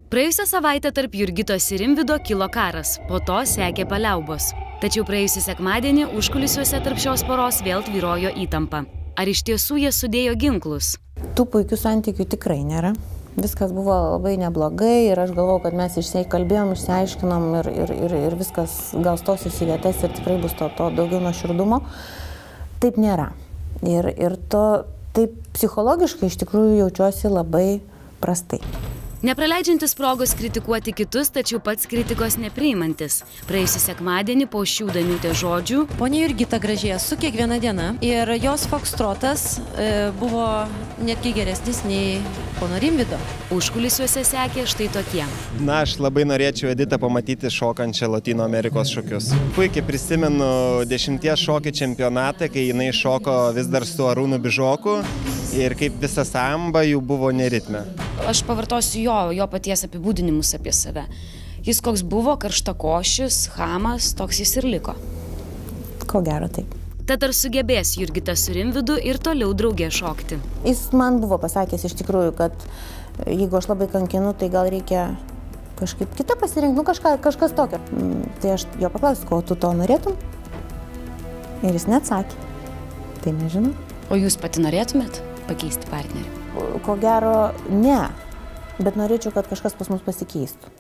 Praėjusią savaitę tarp Jurgitos ir Rimvydo kilo karas, po to sekė paliaubos. Tačiau praėjusį sekmadienį užkulisiuose tarp šios poros vėl tvyrojo įtampa. Ar iš tiesų jie sudėjo ginklus? Tų puikių santykių tikrai nėra. Viskas buvo labai neblogai ir aš galvojau, kad mes kalbėjom, išsiaiškinom ir viskas gal stosis į vietas ir tikrai bus to daugiau nuoširdumo. Taip nėra. Ir taip psichologiškai iš tikrųjų jaučiuosi labai prastai. Nepraleidžiantis progos kritikuoti kitus, tačiau pats kritikos nepriimantis. Praėjusį sekmadienį po šių Daniutės žodžių ponia Jurgita gražėja su kiekviena diena ir jos fokstrotas buvo netgi geresnis nei pono Rimvydo. Užkulisiuose sekė štai tokie. Na, aš labai norėčiau Editą pamatyti šokančią Lotynų Amerikos šokius. Puikiai prisimenu 10 šokių čempionatą, kai jinai šoko vis dar su Arūnu Bižoku ir kaip visa samba jų buvo neritme. Aš pavartosiu jo paties apibūdinimus apie save. Jis koks buvo, karštakošis, chamas, toks jis ir liko. Ko gero taip. Tad ar sugebės Jurgita su Rimvydu ir toliau drauge šokti? Jis man buvo pasakęs iš tikrųjų, kad jeigu aš labai kankinu, tai gal reikia kažkaip kitą pasirinkti, kažkas tokio. Tai aš jo paklausiu, ko tu to norėtum? Ir jis neatsakė. Tai nežinau. O jūs pati norėtumėt pakeisti partnerį? Ko gero, ne. Bet norėčiau, kad kažkas pas mus pasikeistų.